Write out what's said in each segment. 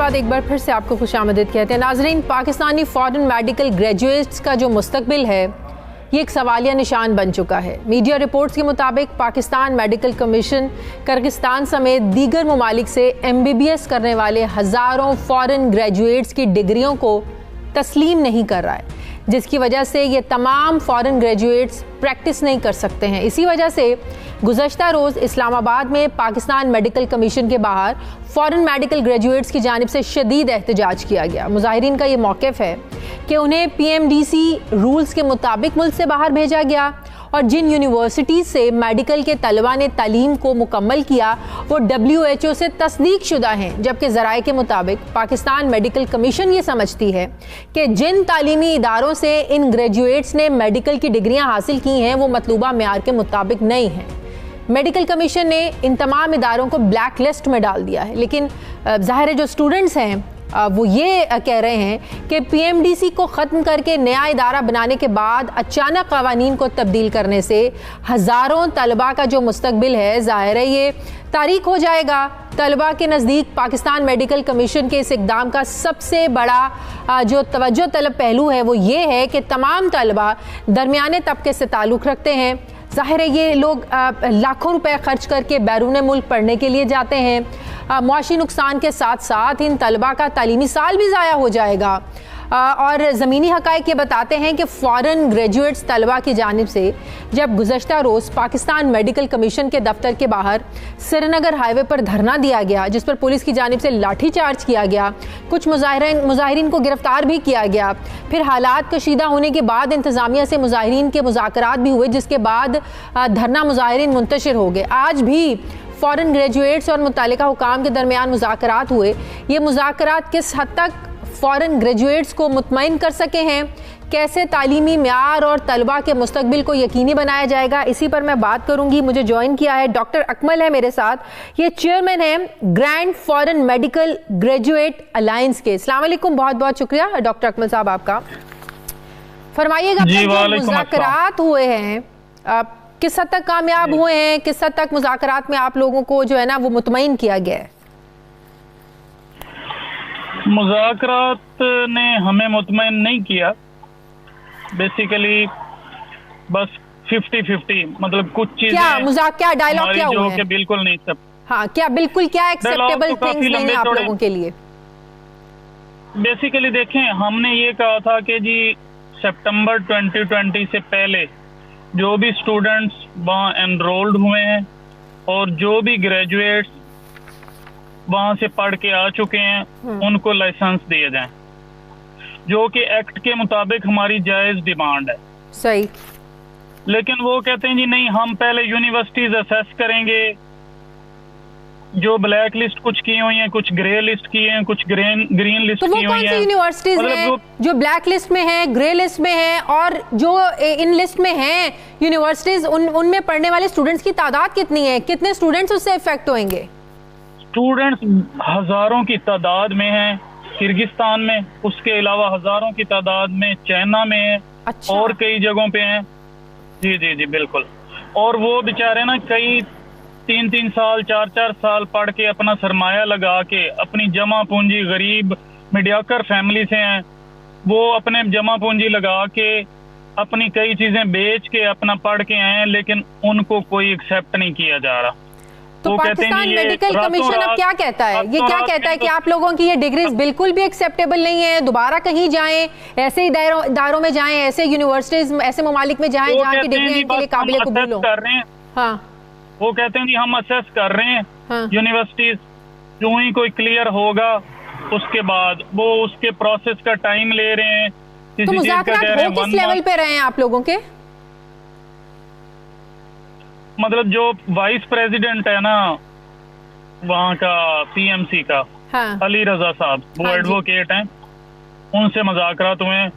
बाद एक बार फिर से आपको खुशामदीद कहते हैं। नाज़रीन, पाकिस्तानी फॉरेन मेडिकल ग्रेजुएट्स का जो मुस्तकबिल है ये एक सवालिया निशान बन चुका है। मीडिया रिपोर्ट्स के मुताबिक पाकिस्तान मेडिकल कमीशन किर्गिस्तान समेत दीगर ममालिक से MBBS करने वाले हज़ारों फॉरेन ग्रेजुएट्स की डिग्रियों को तस्लीम नहीं कर रहा है, जिसकी वजह से ये तमाम फॉरेन ग्रेजुएट्स प्रैक्टिस नहीं कर सकते हैं। इसी वजह से गुज़श्ता रोज़ इस्लामाबाद में पाकिस्तान मेडिकल कमीशन के बाहर फॉरेन मेडिकल ग्रेजुएट्स की जानिब से शदीद एहतजाज किया गया। मुजाहिरीन का ये मौक़िफ़ है कि उन्हें PMDC रूल्स के मुताबिक मुल्क से बाहर भेजा गया और जिन यूनिवर्सिटीज़ से मेडिकल के तलबा ने तालीम को मुकम्मल किया वो WHO से तस्दीक शुदा हैं, जबकि ज़राए के मुताबिक पाकिस्तान मेडिकल कमीशन ये समझती है कि जिन तालीमी इदारों से इन ग्रेजुएट्स ने मेडिकल की डिग्रियां हासिल की हैं वो मतलूबा मेयार के मुताबिक नहीं हैं। मेडिकल कमीशन ने इन तमाम इदारों को ब्लैक लिस्ट में डाल दिया है, लेकिन ज़ाहिर है जो स्टूडेंट्स हैं वो ये कह रहे हैं कि PMDC को ख़त्म करके नया इदारा बनाने के बाद अचानक क़वानीन को तब्दील करने से हज़ारों तलबा का जो मुस्तकबिल है ज़ाहिर है ये तारीख हो जाएगा। तलबा के नज़दीक पाकिस्तान मेडिकल कमीशन के इस इक़दाम का सबसे बड़ा जो तवज्जो तलब पहलू है वो ये है कि तमाम तलबा दरमियाने तबके से ताल्लुक़ रखते हैं। ज़ाहिर है ये लोग लाखों रुपए खर्च करके बैरून मुल्क पढ़ने के लिए जाते हैं। मुआशी नुकसान के साथ साथ इन तलबा का तालीमी साल भी ज़ाया हो जाएगा। और ज़मीनी हक़ाइक़ ये बताते हैं कि फ़ॉरेन ग्रेजुएट्स तलबा की जानिब से जब गुज़श्ता रोज़ पाकिस्तान मेडिकल कमीशन के दफ्तर के बाहर श्रीनगर हाईवे पर धरना दिया गया, जिस पर पुलिस की जानिब से लाठी चार्ज किया गया, कुछ मुजाहिरीन को गिरफ्तार भी किया गया। फिर हालात कशीदा होने के बाद इंतज़ामिया से मुजाहिरीन के मुज़ाकरात भी हुए, जिसके बाद धरना मुजाहिरीन मुंतशिर हो गए। आज भी फ़ॉरेन ग्रेजुएट्स और मुतल्लिका हुकाम के दरमियान मुज़ाकरात हुए। ये मुज़ाकरात किस हद तक फ़ॉरेन ग्रेजुएट्स को मुतमईन कर सके हैं, कैसे तालीमी म्यार और तलबा के मुस्तकबिल को यकीनी बनाया जाएगा, इसी पर मैं बात करूंगी। मुझे ज्वाइन किया है डॉक्टर अकमल है मेरे साथ, ये चेयरमैन हैं grand foreign medical graduate alliance के। अस्सलाम वालेकुम, बहुत बहुत शुक्रिया डॉक्टर अकमल साहब आपका। फरमाइएगा मुज़ाकरात हुए हैं किस हद तक कामयाब हुए हैं, किस हद तक मुज़ाकरात में आप लोगों को जो है ना वो मुतमईन किया गया है? मुज़ाकरात ने हमें मुतमईन नहीं किया, बेसिकली बस 50-50, मतलब कुछ चीजें क्या डायलॉग क्या हुआ है? बिल्कुल नहीं सब। हाँ, क्या बिल्कुल क्या एक्सेप्टेबल थिंग्स नहीं है आप लोगों के लिए? बेसिकली देखें, हमने ये कहा था कि जी सितंबर 2020 से पहले जो भी स्टूडेंट्स वहाँ एनरोल्ड हुए हैं और जो भी ग्रेजुएट्स वहां से पढ़ के आ चुके हैं उनको लाइसेंस दिए जाएं, जो कि एक्ट के मुताबिक हमारी जायज डिमांड है। सही। लेकिन वो कहते हैं जी नहीं, हम पहले यूनिवर्सिटीज असेस करेंगे, जो ब्लैक लिस्ट कुछ की हुई हैं, कुछ ग्रे लिस्ट की हैं, कुछ ग्रीन लिस्ट की हुई हैं। तो वो कौन सी यूनिवर्सिटीज हैं जो ब्लैक लिस्ट में है, ग्रे लिस्ट में है, और जो इन लिस्ट में हैं यूनिवर्सिटीज उनमें पढ़ने वाले स्टूडेंट्स की तादाद कितनी है? कितने स्टूडेंट्स उससे इफेक्ट होंगे? स्टूडेंट्स हजारों की तादाद में हैं किर्गिस्तान में, उसके अलावा हजारों की तादाद में चाइना में है। अच्छा। और कई जगहों पे हैं। जी जी जी बिल्कुल। और वो बेचारे ना कई 3-3 साल 4-4 साल पढ़ के अपना सरमाया लगा के, अपनी जमा पूंजी, गरीब मीडियाकर फैमिली से हैं, वो अपने जमा पूंजी लगा के अपनी कई चीजें बेच के अपना पढ़ के आए हैं, लेकिन उनको कोई एक्सेप्ट नहीं किया जा रहा। तो पाकिस्तान मेडिकल कमीशन अब क्या कहता है? ये क्या कहता है कि आप लोगों की ये डिग्रीज बिल्कुल भी एक्सेप्टेबल नहीं है, दोबारा कहीं जाएं, ऐसे इदारों में जाएं, ऐसे यूनिवर्सिटीज, ऐसे ममालिक में जाएं जहाँ की डिग्री इनके लिए काबिल कबूल हो? हाँ, वो कहते हैं कि हम असेस कर रहे हैं यूनिवर्सिटीज, जो ही कोई क्लियर होगा उसके बाद वो उसके प्रोसेस का टाइम ले रहे हैं। तो मुज़ाकरात हो किस लेवल पे रहे हैं आप लोगों के? मतलब जो वाइस प्रेसिडेंट है ना वहाँ का PMC का, हाँ। अली रजा साहब, वो एडवोकेट हैं, उनसे मुज़ाकरात हुए हैं।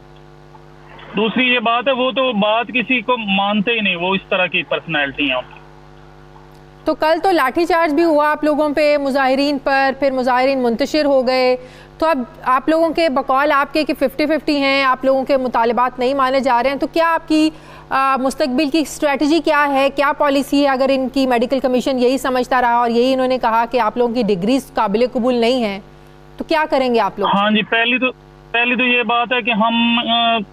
दूसरी ये बात है, वो तो बात किसी को मानते ही नहीं, वो इस तरह की पर्सनैलिटी हैं। तो कल तो लाठीचार्ज भी हुआ आप लोगों पे, मुजाहिरीन पर, फिर मुजाहिरीन मुंतशिर हो गए। तो अब आप लोगों के बकौल आपके कि 50-50 हैं, आप लोगों के मुतालिबात नहीं माने जा रहे हैं, तो क्या आपकी मुस्तकबिल की स्ट्रेटजी क्या है, क्या पॉलिसी है? अगर इनकी मेडिकल कमीशन यही समझता रहा और यही इन्होंने कहा कि आप लोगों की डिग्रीज काबिल कबूल नहीं है, तो क्या करेंगे आप लोग? हाँ जी, पहली तो ये बात है कि हम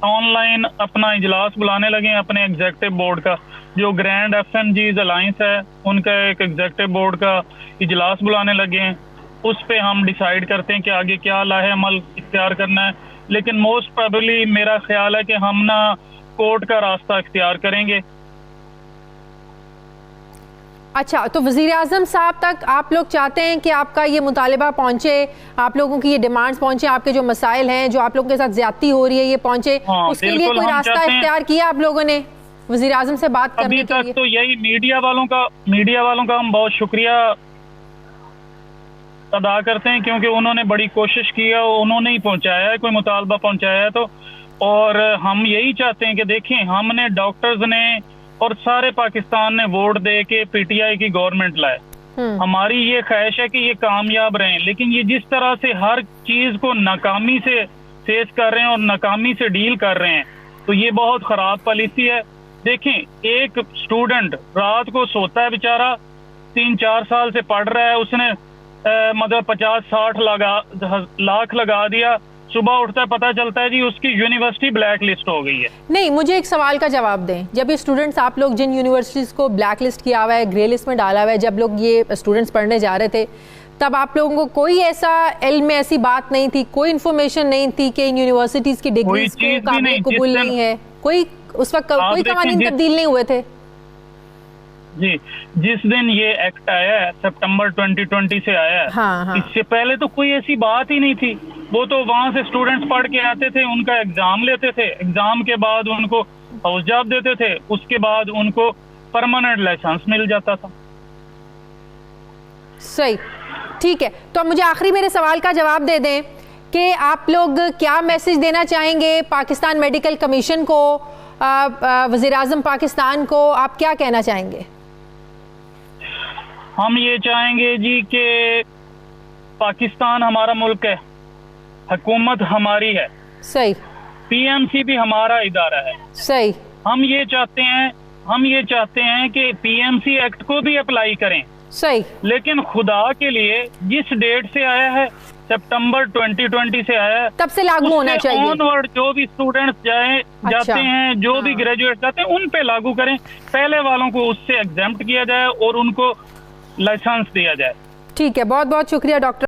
ऑनलाइन अपना इजलास बुलाने लगे हैं अपने एग्जीक्यूटिव बोर्ड का। जो ग्रैंड एफएमजीज अलायंस है उनका एक एग्जीक्यूटिव बोर्ड का इजलास बुलाने लगे हैं। उस पे हम डिसाइड करते हैं कि आगे क्या लाहे अमल इख्तियार करना है। लेकिन मोस्ट प्रोबेबली मेरा ख्याल है कि हम ना कोर्ट का रास्ता इख्तियार करेंगे। अच्छा, तो वज़ीर आज़म साहब तक आप लोग चाहते हैं कि आपका ये मुतालिबा पहुंचे, आप लोगों की ये डिमांड्स पहुंचे, आपके जो मसाइल हैं, जो आप लोगों के साथ ज्यादती हो रही है, ये पहुंचे? उसके लिए कोई रास्ता इख्तियार किया आप लोगों ने वज़ीर आज़म से बात करने के लिए? अभी तक तो यही मीडिया वालों का हम बहुत शुक्रिया अदा करते हैं, क्योंकि उन्होंने बड़ी कोशिश की है, उन्होंने ही पहुंचाया है, कोई मुतालबा पहुंचाया है तो। और हम यही चाहते हैं कि देखें, हमने डॉक्टर्स ने और सारे पाकिस्तान ने वोट दे के पीटीआई की गवर्नमेंट लाए। हमारी ये ख्वाहिश है कि ये कामयाब रहें, लेकिन ये जिस तरह से हर चीज को नाकामी से फेस कर रहे हैं और नाकामी से डील कर रहे हैं, तो ये बहुत खराब पॉलिसी है। देखें, एक स्टूडेंट रात को सोता है बेचारा, 3-4 साल से पढ़ रहा है, उसने मतलब 50-60 लाख लगा दिया, सुबह उठता है पता चलता है जी उसकी यूनिवर्सिटी ब्लैक लिस्ट हो गई है। नहीं, मुझे एक सवाल का जवाब दें। जब ये स्टूडेंट्स, आप लोग जिन यूनिवर्सिटीज़ को ब्लैक लिस्ट किया हुआ है, ग्रे लिस्ट में डाला हुआ है, जब लोग ये स्टूडेंट्स पढ़ने जा रहे थे, तब आप लोगों को कोई ऐसा इल्म में ऐसी बात नहीं थी, कोई इन्फॉर्मेशन नहीं थी कि इन यूनिवर्सिटीज़ की डिग्रीज को काबिल कबूल नहीं है? कोई उस वक्त कोई कवानीन तब्दील नहीं हुए थे? जी, जिस दिन ये एक्ट आया है, सितंबर 2020 से आया है, हाँ। इससे पहले तो कोई ऐसी बात ही नहीं थी। वो तो वहां से स्टूडेंट्स पढ़ के आते थे, उनका एग्जाम लेते थे, एग्जाम के बाद उनको हाउस जॉब देते थे, उसके बाद उनको परमानेंट लाइसेंस मिल जाता था। सही, ठीक है। तो अब मुझे आखिरी मेरे सवाल का जवाब दे दें कि आप लोग क्या मैसेज देना चाहेंगे पाकिस्तान मेडिकल कमीशन को, वज़ीर आज़म पाकिस्तान को, आप क्या कहना चाहेंगे? हम ये चाहेंगे जी कि पाकिस्तान हमारा मुल्क है, हुकूमत हमारी है, सही, पीएमसी भी हमारा इदारा है, सही। हम ये चाहते हैं कि पीएमसी एक्ट को भी अप्लाई करें, सही। लेकिन खुदा के लिए जिस डेट से आया है, सितंबर 2020 से आया है, तब से लागू होना चाहिए। ऑनवर्ड जो भी स्टूडेंट्स जाते हैं, जो भी ग्रेजुएट जाते हैं, उन पे लागू करें। पहले वालों को उससे एग्जेम्प्ट किया जाए और उनको लाइसेंस दिया जाए। ठीक है, बहुत बहुत शुक्रिया डॉक्टर।